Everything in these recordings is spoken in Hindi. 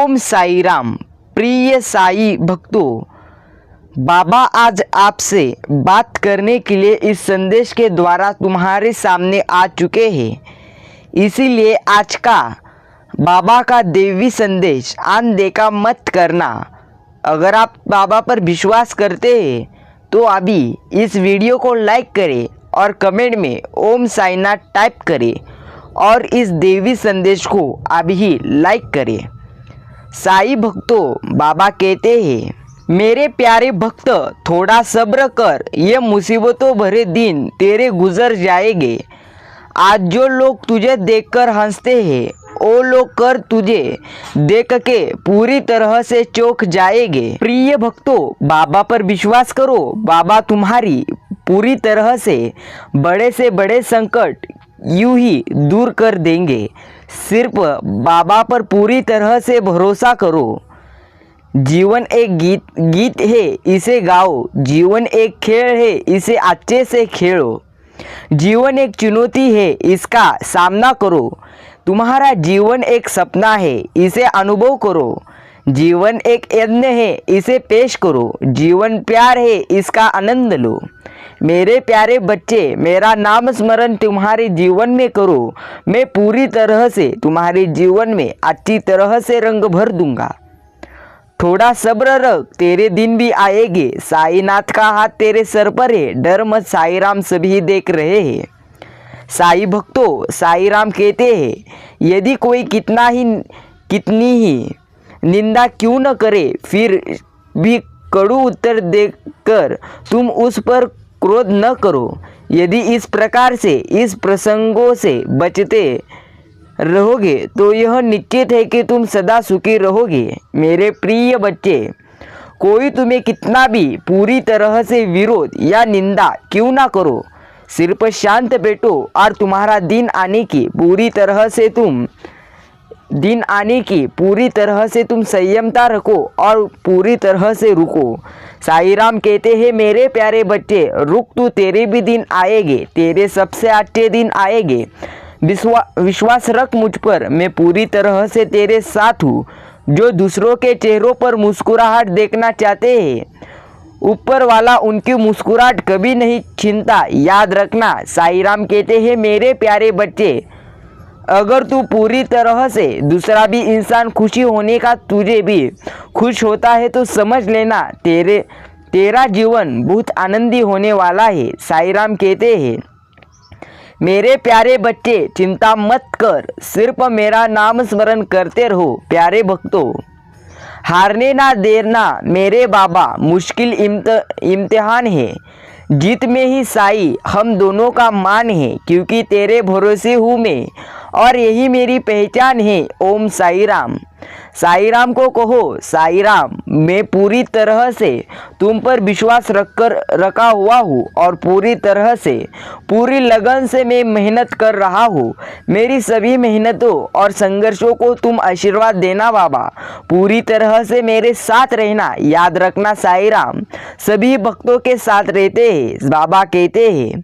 ओम साई राम। प्रिय साई भक्तों, बाबा आज आपसे बात करने के लिए इस संदेश के द्वारा तुम्हारे सामने आ चुके हैं। इसीलिए आज का बाबा का देवी संदेश अनदेखा मत करना। अगर आप बाबा पर विश्वास करते हैं तो अभी इस वीडियो को लाइक करें और कमेंट में ओम साईनाथ टाइप करें और इस देवी संदेश को अभी ही लाइक करें। साई भक्तों, बाबा कहते हैं, मेरे प्यारे भक्त, थोड़ा सब्र कर, ये मुसीबतों भरे दिन तेरे गुजर जाएंगे। आज जो लोग तुझे देखकर हंसते हैं वो लोग कर तुझे देख के पूरी तरह से चौंक जाएंगे। प्रिय भक्तों, बाबा पर विश्वास करो। बाबा तुम्हारी पूरी तरह से बड़े संकट यूं ही दूर कर देंगे। सिर्फ बाबा पर पूरी तरह से भरोसा करो। जीवन एक गीत है, इसे गाओ। जीवन एक खेल है, इसे अच्छे से खेलो। जीवन एक चुनौती है, इसका सामना करो। तुम्हारा जीवन एक सपना है, इसे अनुभव करो। जीवन एक यज्ञ है, इसे पेश करो। जीवन प्यार है, इसका आनंद लो। मेरे प्यारे बच्चे, मेरा नाम स्मरण तुम्हारे जीवन में करो। मैं पूरी तरह से तुम्हारे जीवन में अच्छी तरह से रंग भर दूंगा। थोड़ा सब्र रख, तेरे दिन भी आएंगे। साईनाथ का हाथ तेरे सर पर है, डर मत, साई राम सभी देख रहे हैं। साई भक्तों, साई राम कहते हैं, यदि कोई कितनी ही निंदा क्यों न करे, फिर भी कड़ू उत्तर देकर तुम उस पर क्रोध न करो। यदि इस प्रकार से इस प्रसंगों से बचते रहोगे तो यह निश्चित है कि तुम सदा सुखी रहोगे। मेरे प्रिय बच्चे, कोई तुम्हें कितना भी पूरी तरह से विरोध या निंदा क्यों ना करो, सिर्फ शांत बैठो और तुम्हारा दिन आने की पूरी तरह से तुम संयमता रखो और पूरी तरह से रुको। साई राम कहते हैं, मेरे प्यारे बच्चे, रुक तू, तेरे भी दिन आएंगे, तेरे सबसे अच्छे दिन आएंगे। विश्वास रख मुझ पर, मैं पूरी तरह से तेरे साथ हूँ। जो दूसरों के चेहरों पर मुस्कुराहट देखना चाहते हैं, ऊपर वाला उनकी मुस्कुराहट कभी नहीं छीनता। याद रखना। साई राम कहते हैं, मेरे प्यारे बच्चे, अगर तू पूरी तरह से दूसरा भी इंसान खुशी होने का तुझे भी खुश होता है तो समझ लेना तेरा जीवन बहुत आनंदी होने वाला है। साई राम कहते हैं, मेरे प्यारे बच्चे, चिंता मत कर, सिर्फ मेरा नाम स्मरण करते रहो। प्यारे भक्तों, हारने ना देना मेरे बाबा, मुश्किल इम्तिहान है। जीत में ही साई हम दोनों का मान है, क्योंकि तेरे भरोसे हूँ मैं और यही मेरी पहचान है। ओम साई राम। साई राम को कहो, साई राम, मैं पूरी तरह से तुम पर विश्वास रखा हुआ हूँ और पूरी तरह से पूरी लगन से मैं मेहनत कर रहा हूँ। मेरी सभी मेहनतों और संघर्षों को तुम आशीर्वाद देना बाबा, पूरी तरह से मेरे साथ रहना। याद रखना, साई राम सभी भक्तों के साथ रहते हैं। बाबा कहते हैं,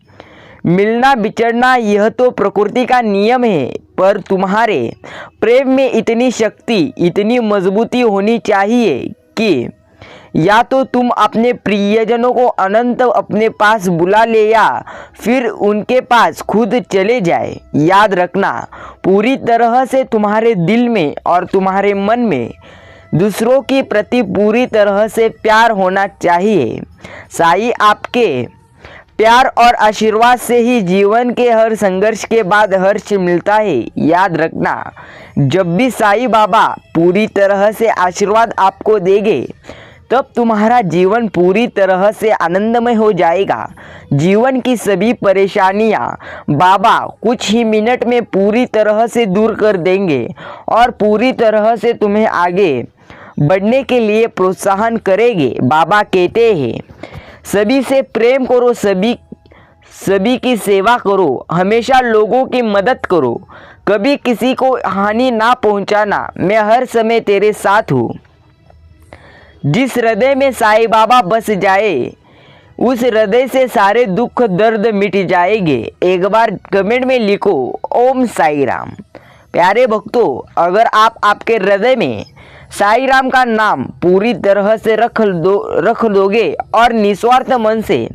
मिलना बिछड़ना यह तो प्रकृति का नियम है, पर तुम्हारे प्रेम में इतनी शक्ति, इतनी मजबूती होनी चाहिए कि या तो तुम अपने प्रियजनों को अनंत अपने पास बुला ले या फिर उनके पास खुद चले जाए। याद रखना, पूरी तरह से तुम्हारे दिल में और तुम्हारे मन में दूसरों के प्रति पूरी तरह से प्यार होना चाहिए। साई आपके प्यार और आशीर्वाद से ही जीवन के हर संघर्ष के बाद हर्ष मिलता है। याद रखना, जब भी साई बाबा पूरी तरह से आशीर्वाद आपको देंगे तब तुम्हारा जीवन पूरी तरह से आनंदमय हो जाएगा। जीवन की सभी परेशानियां बाबा कुछ ही मिनट में पूरी तरह से दूर कर देंगे और पूरी तरह से तुम्हें आगे बढ़ने के लिए प्रोत्साहन करेंगे। बाबा कहते हैं, सभी से प्रेम करो, सभी की सेवा करो, हमेशा लोगों की मदद करो, कभी किसी को हानि ना पहुंचाना। मैं हर समय तेरे साथ हूँ। जिस हृदय में साईं बाबा बस जाए, उस हृदय से सारे दुख दर्द मिट जाएंगे। एक बार कमेंट में लिखो, ओम साई राम। प्यारे भक्तों, अगर आप आपके हृदय में साई राम का नाम पूरी तरह से रख लोगे और निस्वार्थ मन से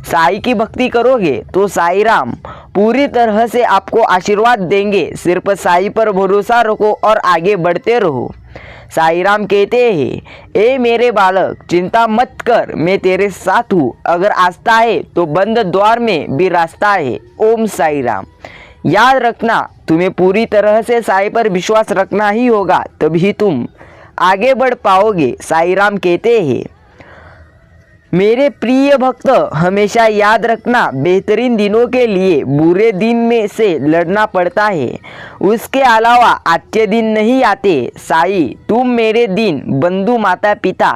साई की भक्ति करोगे तो साई राम पूरी तरह से आपको आशीर्वाद देंगे। सिर्फ साई पर भरोसा रखो और आगे बढ़ते रहो। साई राम कहते हैं, ए मेरे बालक, चिंता मत कर, मैं तेरे साथ हूँ। अगर आस्था है तो बंद द्वार में भी रास्ता है। ओम साई राम। याद रखना, तुम्हें पूरी तरह से साई पर विश्वास रखना ही होगा, तभी तुम आगे बढ़ पाओगे। साई राम कहते हैं, मेरे प्रिय भक्त, हमेशा याद रखना, बेहतरीन दिनों के लिए बुरे दिन में से लड़ना पड़ता है, उसके अलावा अच्छे दिन नहीं आते। साई, तुम मेरे दिन बंधु, माता पिता,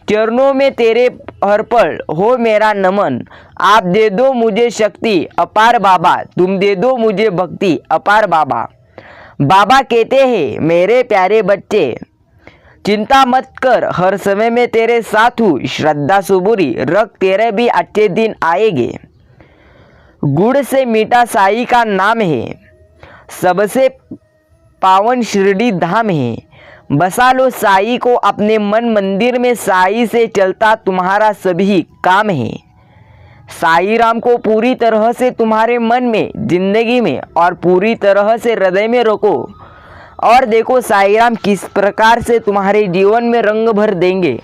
चरणों में तेरे हर पल हो मेरा नमन। आप दे दो मुझे शक्ति अपार बाबा, तुम दे दो मुझे भक्ति अपार बाबा। बाबा कहते हैं, मेरे प्यारे बच्चे, चिंता मत कर, हर समय मैं तेरे साथ हूँ। श्रद्धा सुबुरी रख, तेरे भी अच्छे दिन आएंगे। गुड़ से मीठा साई का नाम है, सबसे पावन शिरडी धाम है। बसा लो साई को अपने मन मंदिर में, साई से चलता तुम्हारा सभी काम है। साई राम को पूरी तरह से तुम्हारे मन में, जिंदगी में और पूरी तरह से हृदय में रखो और देखो साई राम किस प्रकार से तुम्हारे जीवन में रंग भर देंगे।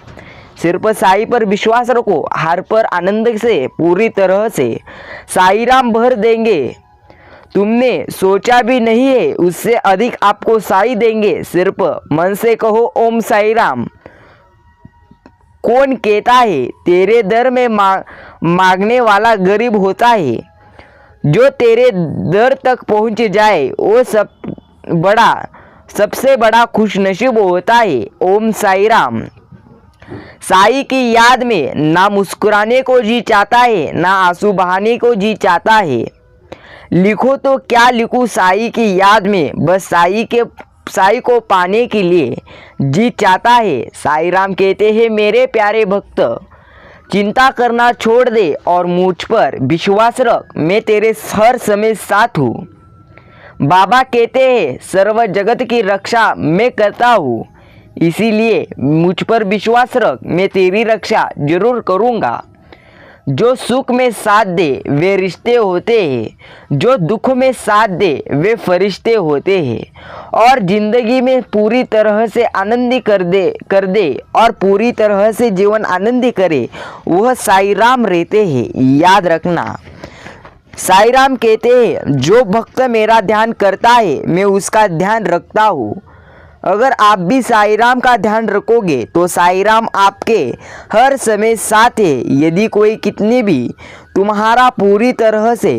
सिर्फ साई पर विश्वास रखो, हार पर आनंद से पूरी तरह से साई राम भर देंगे। तुमने सोचा भी नहीं है, उससे अधिक आपको साई देंगे। सिर्फ मन से कहो ओम साई राम। कौन कहता है तेरे दर में मांगने वाला गरीब होता है? जो तेरे दर तक पहुंच जाए वो सबसे बड़ा खुशनसीब होता है। ओम साई राम। साई की याद में ना मुस्कुराने को जी चाहता है, ना आंसू बहाने को जी चाहता है। लिखो तो क्या लिखूं साई की याद में, बस साई को पाने के लिए जी चाहता है। साई राम कहते हैं, मेरे प्यारे भक्त, चिंता करना छोड़ दे और मुझ पर विश्वास रख, मैं तेरे हर समय साथ हूँ। बाबा कहते हैं, सर्व जगत की रक्षा मैं करता हूँ, इसीलिए मुझ पर विश्वास रख, मैं तेरी रक्षा जरूर करूँगा। जो सुख में साथ दे वे रिश्ते होते हैं, जो दुख में साथ दे वे फरिश्ते होते हैं। और जिंदगी में पूरी तरह से आनंदी कर दे और पूरी तरह से जीवन आनंदी करे, वह साई राम रहते हैं। याद रखना, साई राम कहते हैं, जो भक्त मेरा ध्यान करता है मैं उसका ध्यान रखता हूँ। अगर आप भी साई राम का ध्यान रखोगे तो साई राम आपके हर समय साथ है। यदि कोई कितनी भी तुम्हारा पूरी तरह से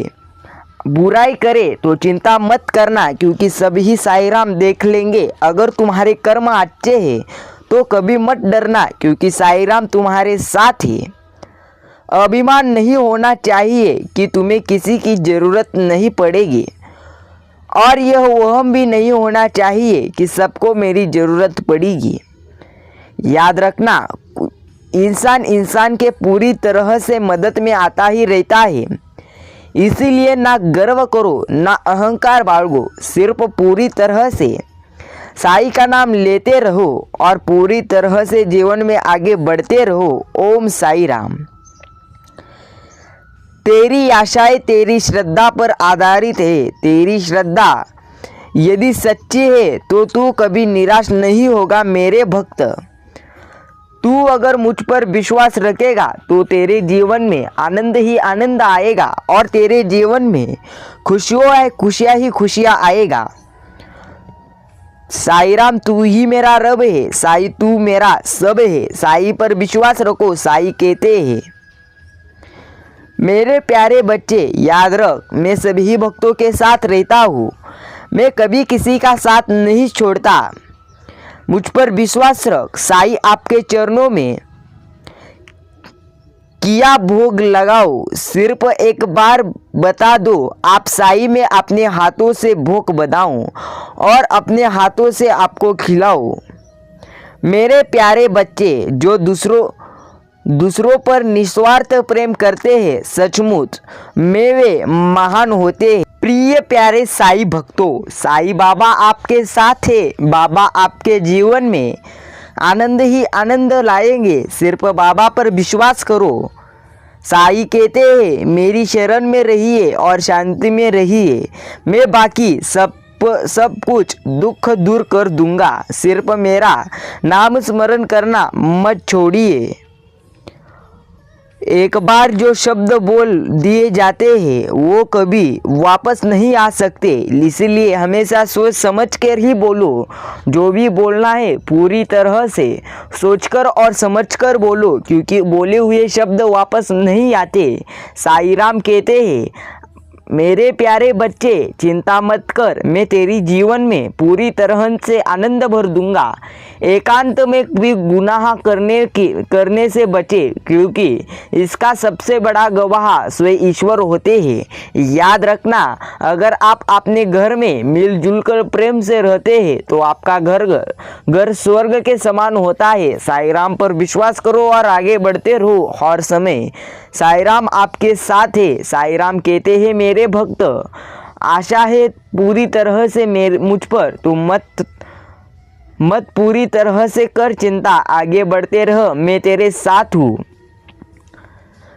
बुराई करे तो चिंता मत करना, क्योंकि सभी साई राम देख लेंगे। अगर तुम्हारे कर्म अच्छे हैं तो कभी मत डरना, क्योंकि साई राम तुम्हारे साथ है। अभिमान नहीं होना चाहिए कि तुम्हें किसी की ज़रूरत नहीं पड़ेगी, और यह वहम भी नहीं होना चाहिए कि सबको मेरी ज़रूरत पड़ेगी। याद रखना, इंसान के पूरी तरह से मदद में आता ही रहता है, इसीलिए ना गर्व करो ना अहंकार बाळगो, सिर्फ पूरी तरह से साई का नाम लेते रहो और पूरी तरह से जीवन में आगे बढ़ते रहो। ओम साई राम। तेरी आशाएं तेरी श्रद्धा पर आधारित है। तेरी श्रद्धा यदि सच्ची है तो तू कभी निराश नहीं होगा मेरे भक्त। तू अगर मुझ पर विश्वास रखेगा तो तेरे जीवन में आनंद ही आनंद आएगा और तेरे जीवन में खुशियाँ ही खुशियाँ आएगा। साई राम, तू ही मेरा रब है। साई, तू मेरा सब है। साई पर विश्वास रखो। साई कहते हैं, मेरे प्यारे बच्चे, याद रख, मैं सभी भक्तों के साथ रहता हूँ। मैं कभी किसी का साथ नहीं छोड़ता। मुझ पर विश्वास रख। साई आपके चरणों में किया भोग लगाओ। सिर्फ एक बार बता दो, आप साई में अपने हाथों से भोग बनाऊं और अपने हाथों से आपको खिलाओ। मेरे प्यारे बच्चे, जो दूसरों पर निस्वार्थ प्रेम करते हैं, सचमुच में वे महान होते हैं। प्रिय प्यारे साई भक्तों, साई बाबा आपके साथ है। बाबा आपके जीवन में आनंद ही आनंद लाएंगे। सिर्फ बाबा पर विश्वास करो। साईं कहते हैं मेरी शरण में रहिए और शांति में रहिए, मैं बाकी सब कुछ दुख दूर कर दूंगा। सिर्फ मेरा नाम स्मरण करना मत छोड़िए। एक बार जो शब्द बोल दिए जाते हैं वो कभी वापस नहीं आ सकते, इसलिए हमेशा सोच समझ कर ही बोलो। जो भी बोलना है पूरी तरह से सोचकर और समझकर बोलो, क्योंकि बोले हुए शब्द वापस नहीं आते। साईं राम कहते हैं मेरे प्यारे बच्चे चिंता मत कर, मैं तेरी जीवन में पूरी तरह से आनंद भर दूंगा। एकांत में भी गुनाह करने से बचे, क्योंकि इसका सबसे बड़ा गवाह स्वयं ईश्वर होते हैं। याद रखना, अगर आप अपने घर में मिलजुल कर प्रेम से रहते हैं तो आपका घर स्वर्ग के समान होता है। साईं राम पर विश्वास करो और आगे बढ़ते रहो हर समय। साईं राम आपके साथ है। साईं राम कहते हैं मेरे भक्त, आशा है पूरी तरह से मुझ पर, तुम मत पूरी तरह से कर चिंता, आगे बढ़ते रह, मैं तेरे साथ हूँ।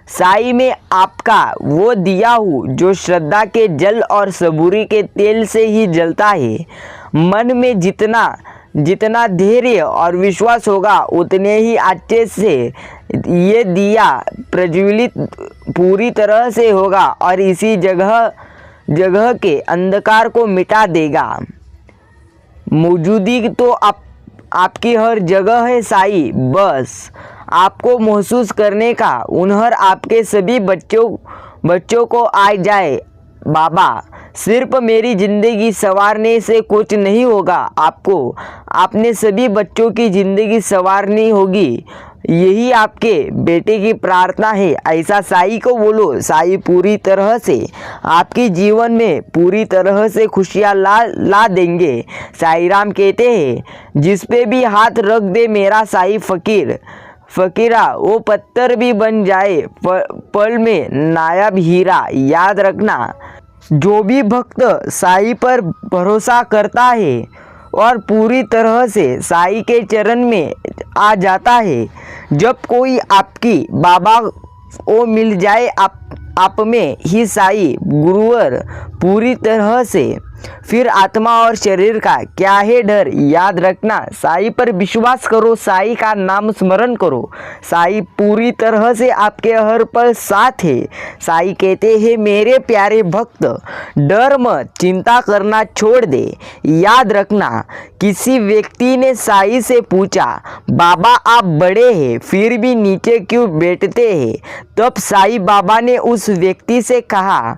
साईं में आपका वो दिया हूँ जो श्रद्धा के जल और सबूरी के तेल से ही जलता है। मन में जितना धैर्य और विश्वास होगा उतने ही अच्छे से ये दिया प्रज्वलित पूरी तरह से होगा और इसी जगह के अंधकार को मिटा देगा। मौजूदगी तो आपकी हर जगह है साईं, बस आपको महसूस करने का हुनर आपके सभी बच्चों को आ जाए। बाबा सिर्फ मेरी ज़िंदगी संवारने से कुछ नहीं होगा, आपको अपने सभी बच्चों की ज़िंदगी संवारनी होगी। यही आपके बेटे की प्रार्थना है, ऐसा साईं को बोलो। साईं पूरी तरह से आपके जीवन में पूरी तरह से खुशियाँ ला देंगे। साईं राम कहते हैं जिस पे भी हाथ रख दे मेरा साईं फकीरा, वो पत्थर भी बन जाए पल में नायाब हीरा। याद रखना, जो भी भक्त साईं पर भरोसा करता है और पूरी तरह से साईं के चरण में आ जाता है, जब कोई आपकी बाबा वो मिल जाए आप में ही साईं गुरुवर पूरी तरह से, फिर आत्मा और शरीर का क्या है डर। याद रखना, साईं पर विश्वास करो, साईं का नाम स्मरण करो। साईं पूरी तरह से आपके हर पल साथ है। साईं कहते हैं मेरे प्यारे भक्त, डर मत, चिंता करना छोड़ दे। याद रखना, किसी व्यक्ति ने साईं से पूछा बाबा आप बड़े हैं फिर भी नीचे क्यों बैठते हैं? तब साईं बाबा ने उस व्यक्ति से कहा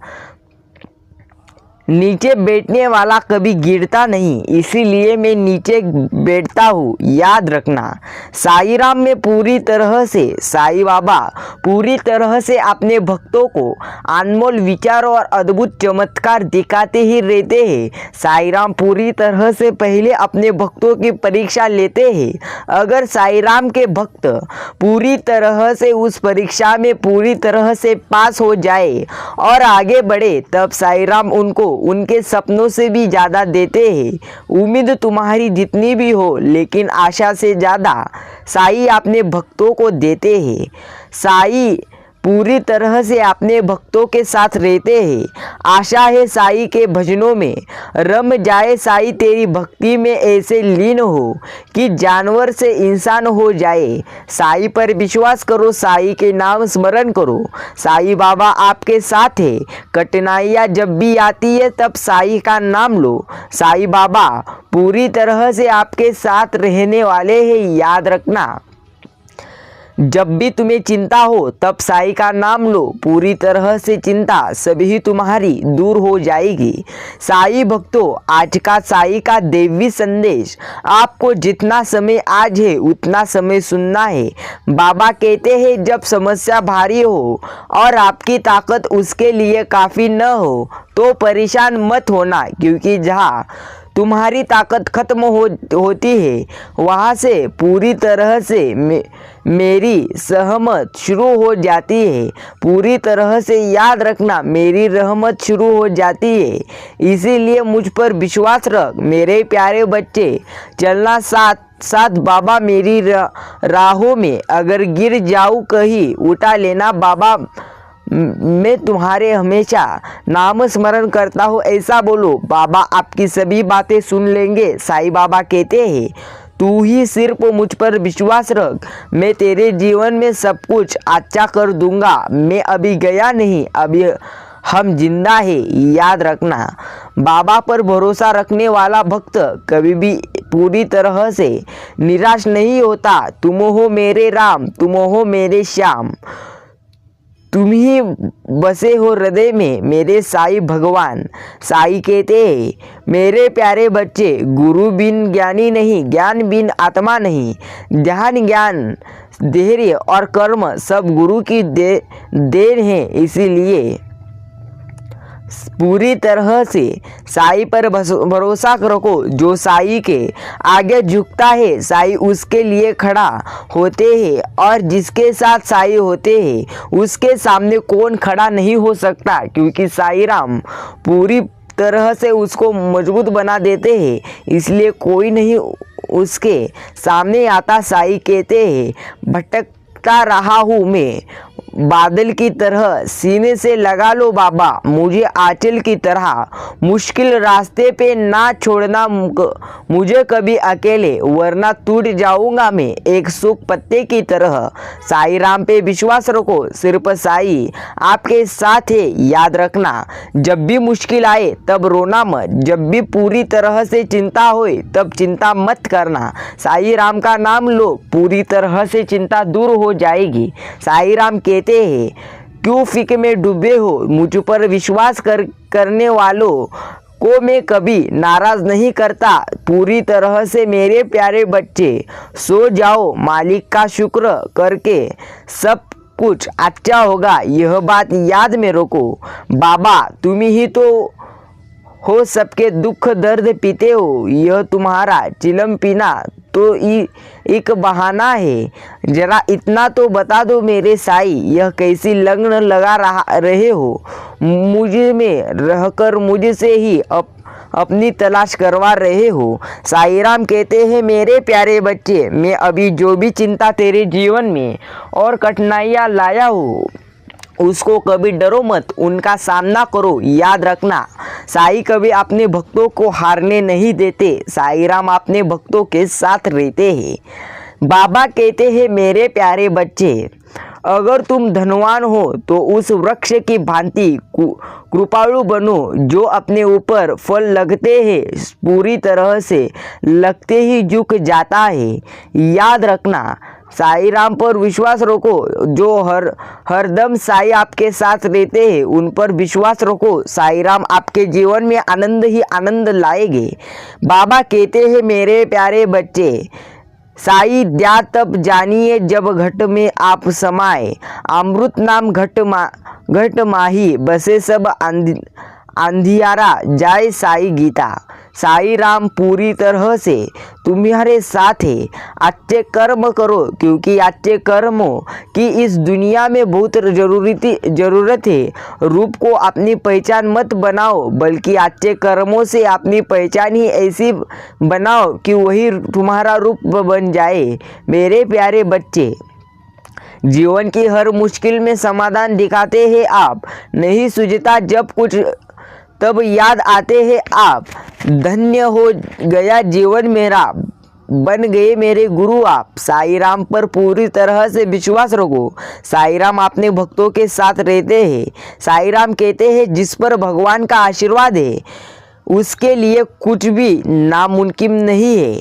नीचे बैठने वाला कभी गिरता नहीं, इसीलिए मैं नीचे बैठता हूँ। याद रखना, साईं राम में पूरी तरह से साईं बाबा पूरी तरह से अपने भक्तों को अनमोल विचारों और अद्भुत चमत्कार दिखाते ही रहते हैं। साईं राम पूरी तरह से पहले अपने भक्तों की परीक्षा लेते हैं। अगर साईं राम के भक्त पूरी तरह से उस परीक्षा में पूरी तरह से पास हो जाए और आगे बढ़े, तब साईं राम उनको उनके सपनों से भी ज़्यादा देते हैं। उम्मीद तुम्हारी जितनी भी हो, लेकिन आशा से ज़्यादा साईं अपने भक्तों को देते हैं। साईं पूरी तरह से अपने भक्तों के साथ रहते हैं। आशा है साईं के भजनों में रम जाए। साईं तेरी भक्ति में ऐसे लीन हो कि जानवर से इंसान हो जाए। साईं पर विश्वास करो, साईं के नाम स्मरण करो। साईं बाबा आपके साथ है। कठिनाइयाँ जब भी आती है तब साईं का नाम लो। साईं बाबा पूरी तरह से आपके साथ रहने वाले हैं। याद रखना, जब भी तुम्हें चिंता हो तब साईं का नाम लो। पूरी तरह से चिंता सभी तुम्हारी दूर हो जाएगी। साईं भक्तों, आज का साईं का दैवी संदेश आपको जितना समय आज है उतना समय सुनना है। बाबा कहते हैं जब समस्या भारी हो और आपकी ताकत उसके लिए काफ़ी न हो तो परेशान मत होना, क्योंकि जहाँ तुम्हारी ताकत खत्म होती है वहाँ से पूरी तरह से मेरी सहमत शुरू हो जाती है। पूरी तरह से याद रखना, मेरी रहमत शुरू हो जाती है। इसीलिए मुझ पर विश्वास रख मेरे प्यारे बच्चे। चलना साथ साथ बाबा मेरी राहों में अगर गिर जाऊँ कहीं उठा लेना बाबा, मैं तुम्हारे हमेशा नाम स्मरण करता हूँ ऐसा बोलो। बाबा आपकी सभी बातें सुन लेंगे। साईं बाबा कहते हैं तू ही सिर्फ मुझ पर विश्वास रख, मैं तेरे जीवन में सब कुछ अच्छा कर दूंगा। मैं अभी गया नहीं, अभी हम जिंदा है, याद रखना। बाबा पर भरोसा रखने वाला भक्त कभी भी पूरी तरह से निराश नहीं होता। तुम हो मेरे राम, तुम हो मेरे श्याम, तुम ही बसे हो हृदय में मेरे साईं भगवान। साईं कहते हैं मेरे प्यारे बच्चे, गुरु बिन ज्ञानी नहीं, ज्ञान बिन आत्मा नहीं। ध्यान, ज्ञान, धैर्य और कर्म सब गुरु की देन है। इसीलिए पूरी तरह से साईं पर भरोसा रखो। जो साईं के आगे झुकता है साईं उसके लिए खड़ा होते हैं, और जिसके साथ साईं होते हैं उसके सामने कौन खड़ा नहीं हो सकता, क्योंकि साईं राम पूरी तरह से उसको मजबूत बना देते हैं। इसलिए कोई नहीं उसके सामने आता। साईं कहते हैं भटकता रहा हूँ मैं बादल की तरह, सीने से लगा लो बाबा मुझे आंचल की तरह। मुश्किल रास्ते पे ना छोड़ना मुझे कभी अकेले, वरना टूट जाऊंगा मैं एक सूखे पत्ते की तरह। साईं राम पे विश्वास रखो, सिर्फ साईं आपके साथ है, याद रखना। जब भी मुश्किल आए तब रोना मत, जब भी पूरी तरह से चिंता होए तब चिंता मत करना। साईं राम का नाम लो, पूरी तरह से चिंता दूर हो जाएगी। साईं राम कहते हैं क्यों फिक्र में डूबे हो, मुझ पर विश्वास करने वालों को मैं कभी नाराज नहीं करता। पूरी तरह से मेरे प्यारे बच्चे सो जाओ, मालिक का शुक्र करके सब कुछ अच्छा होगा, यह बात याद में रखो। बाबा तुम ही तो हो सबके दुख दर्द पीते हो, यह तुम्हारा चिलम पीना तो एक बहाना है। जरा इतना तो बता दो मेरे साईं, यह कैसी लगन लगा रहे हो, मुझ में रहकर मुझसे ही अपनी तलाश करवा रहे हो। साईं राम कहते हैं मेरे प्यारे बच्चे, मैं अभी जो भी चिंता तेरे जीवन में और कठिनाइयाँ लाया हूँ उसको कभी डरो मत, उनका सामना करो। याद रखना साईं कभी अपने भक्तों को हारने नहीं देते। साईं राम अपने भक्तों के साथ रहते हैं। बाबा कहते हैं मेरे प्यारे बच्चे, अगर तुम धनवान हो तो उस वृक्ष की भांति कृपालु बनो जो अपने ऊपर फल लगते हैं पूरी तरह से लगते ही झुक जाता है। याद रखना साईं राम पर विश्वास रखो, जो हरदम साईं आपके साथ रहते हैं उन पर विश्वास रखो। साईं राम आपके जीवन में आनंद ही आनंद लाएंगे। बाबा कहते हैं मेरे प्यारे बच्चे, साईं द्या तब जानिए जब घट में आप समाए, अमृत नाम घट माही बसे सब अंधियारा जाए साईं गीता। साईं राम पूरी तरह से तुम्हारे साथ है। अच्छे कर्म करो, क्योंकि अच्छे कर्मों की इस दुनिया में बहुत ज़रूरत है। रूप को अपनी पहचान मत बनाओ, बल्कि अच्छे कर्मों से अपनी पहचान ही ऐसी बनाओ कि वही तुम्हारा रूप बन जाए। मेरे प्यारे बच्चे, जीवन की हर मुश्किल में समाधान दिखाते हैं आप, नहीं सूझता जब कुछ तब याद आते हैं आप। धन्य हो गया जीवन मेरा, बन गए मेरे गुरु आप। साईं राम पर पूरी तरह से विश्वास रखो। साईं राम अपने भक्तों के साथ रहते हैं। साईं राम कहते हैं जिस पर भगवान का आशीर्वाद है उसके लिए कुछ भी नामुमकिन नहीं है,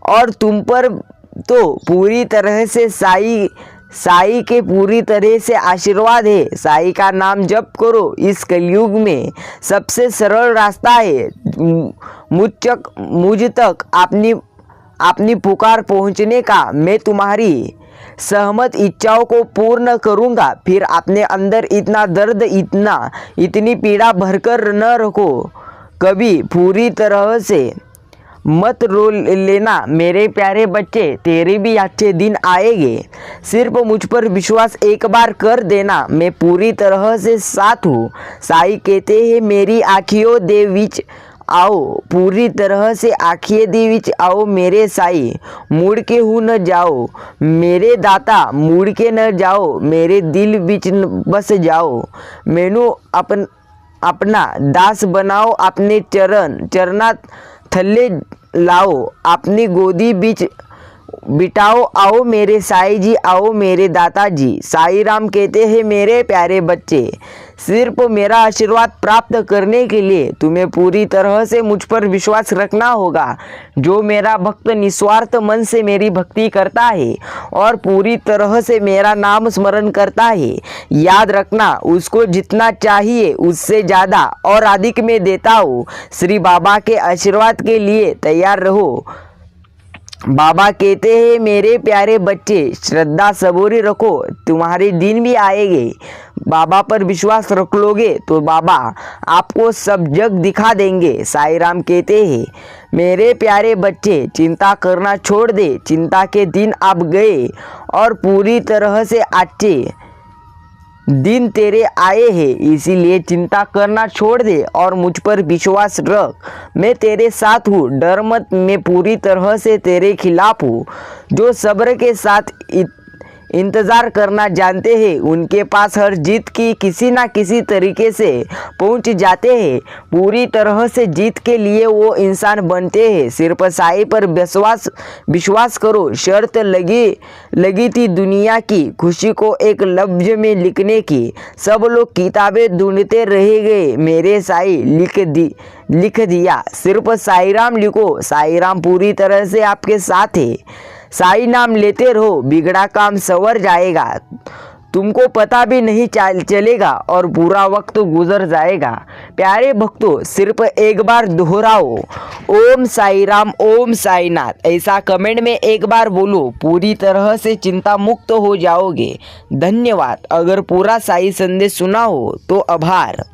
और तुम पर तो पूरी तरह से साईं के पूरी तरह से आशीर्वाद है। साईं का नाम जप करो, इस कलयुग में सबसे सरल रास्ता है। मुझ तक अपनी पुकार पहुंचने का। मैं तुम्हारी सहमत इच्छाओं को पूर्ण करूंगा। फिर अपने अंदर इतना दर्द इतनी पीड़ा भरकर न रखो कभी, पूरी तरह से मत रो लेना। मेरे प्यारे बच्चे, तेरे भी अच्छे दिन आएंगे। सिर्फ मुझ पर विश्वास एक बार कर देना, मैं पूरी तरह से साथ हूँ। साईं कहते हैं मेरी आँखियों दे विच आओ पूरी तरह से आँखें दी विच आओ मेरे साई, मुड़ के हूँ न जाओ मेरे दाता, मुड़ के न जाओ मेरे दिल बिच बस जाओ, मैनू अपना दास बनाओ, अपने चरना थल्ले लाओ, अपनी गोदी बिच बिठाओ, आओ मेरे साईं जी, आओ मेरे दाता जी। साईं राम कहते हैं मेरे प्यारे बच्चे, सिर्फ मेरा आशीर्वाद प्राप्त करने के लिए तुम्हें पूरी तरह से मुझ पर विश्वास रखना होगा। जो मेरा भक्त निस्वार्थ मन से मेरी भक्ति करता है और पूरी तरह से मेरा नाम स्मरण करता है, याद रखना उसको जितना चाहिए उससे ज़्यादा और अधिक में देता हूँ। श्री बाबा के आशीर्वाद के लिए तैयार रहो। बाबा कहते हैं मेरे प्यारे बच्चे, श्रद्धा सबूरी रखो, तुम्हारे दिन भी आएंगे। बाबा पर विश्वास रख लोगे तो बाबा आपको सब जग दिखा देंगे। साईं राम कहते हैं मेरे प्यारे बच्चे, चिंता करना छोड़ दे, चिंता के दिन अब गए और पूरी तरह से अच्छे दिन तेरे आए हैं, इसीलिए चिंता करना छोड़ दे और मुझ पर विश्वास रख। मैं तेरे साथ हूँ, डर मत, मैं पूरी तरह से तेरे खिलाफ हूँ। जो सब्र के साथ इंतज़ार करना जानते हैं उनके पास हर जीत की किसी ना किसी तरीके से पहुंच जाते हैं। पूरी तरह से जीत के लिए वो इंसान बनते हैं। सिर्फ साईं पर विश्वास करो। शर्त लगी थी दुनिया की खुशी को एक लफ्ज में लिखने की, सब लोग किताबें ढूंढते रह गए, मेरे साईं लिख दिया। सिर्फ साईं राम लिखो, साईं राम पूरी तरह से आपके साथ है। साईं नाम लेते रहो, बिगड़ा काम संवर जाएगा, तुमको पता भी नहीं चलेगा और पूरा वक्त गुजर जाएगा। प्यारे भक्तों, सिर्फ एक बार दोहराओ ओम साईं राम, ओम साईनाथ, ऐसा कमेंट में एक बार बोलो, पूरी तरह से चिंता मुक्त हो जाओगे। धन्यवाद। अगर पूरा साईं संदेश सुना हो तो आभार।